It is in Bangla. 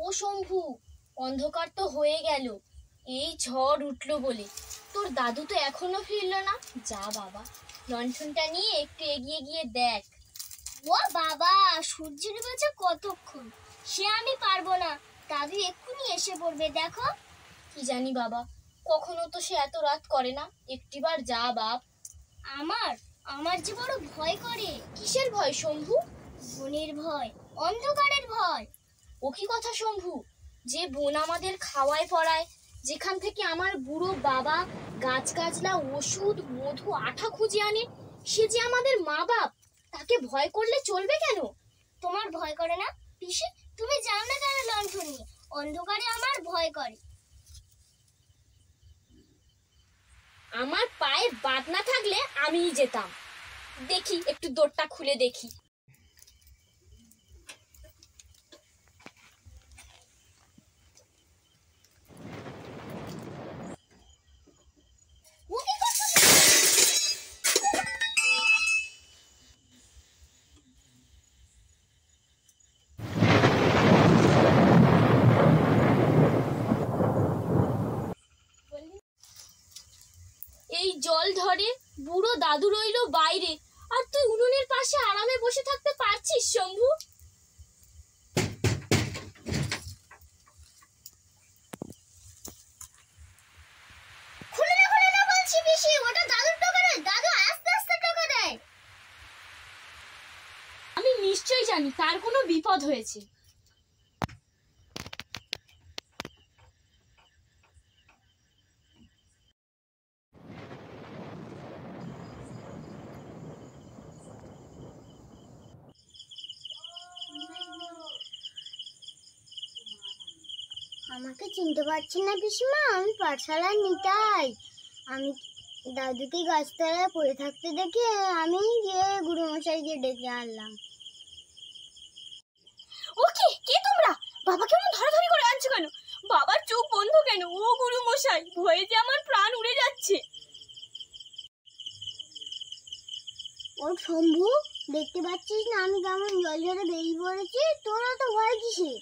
ও শম্ভু, অন্ধকার তো হয়ে গেল, এই ঝড় উঠলো বলে। তোর দাদু তো এখনো ফিরলো না। যা বাবা, লণ্ঠনটা নিয়ে একটু এগিয়ে গিয়ে দেখ। ও বাবা, সূর্য ডুবেছে কতক্ষণ, সে আমি পারবো না, দাদু এক্ষুনি এসে পড়বে, দেখো। কি জানি বাবা, কখনো তো সে এত রাত করে না। একটিবার যা বাপ। আমার আমার যে বড় ভয় করে। কিসের ভয় শম্ভু? বনের ভয়, অন্ধকারের ভয়। ও কি কথা শম্ভু? যে বোন আমাদের খাওয়ায় পড়ায়, যেখান থেকে আমার বুড়ো বাবা গাছগাছলা ওষুধ মধু আঠা খুঁজে আনে, সে যে আমাদের মা বাপ, তাকে ভয় করলে চলবে কেন? তোমার ভয় করে না পিসি? তুমি যাও না কেন লণ্ঠন নিয়ে? অন্ধকারে আমার ভয় করে। আমার পায়ে বাদ না থাকলে আমিই যেতাম। দেখি একটু দোরটা খুলে দেখি। এই জল ধরে বুড়ো দাদু রইলো বাইরে, আর তুই উনুনের পাশে আরামে বসে থাকতে পারছিস শম্ভু? খুলে না বলছি পিসি, ওটা দাদুর টাকা নয়, দাদু আস্তে আস্তে টাকা দেয়। আমি নিশ্চয়ই জানি তার কোনো বিপদ হয়েছে। আমাকে চিনতে পারছেন না পিসিমা? আমি পাঠশালার নিতাই। আমি দাদুকে গাছতলায় পড়ে থাকতে দেখে আমি গিয়ে গুরুমশাইকে ডেকে আনলাম। ওকে, কে তোমরা? বাবাকে এমন ধরাধরি করে আনছো কেন? বাবার চোখ বন্ধ কেন? ও গুরু মশাই, ভয়ে যে আমার প্রাণ উড়ে যাচ্ছে। ও শম্ভু, দেখতে পাচ্ছিস না আমি কেমন জল ঝরে বেরিয়ে পড়েছি? তোরা তো ভয় কিসে?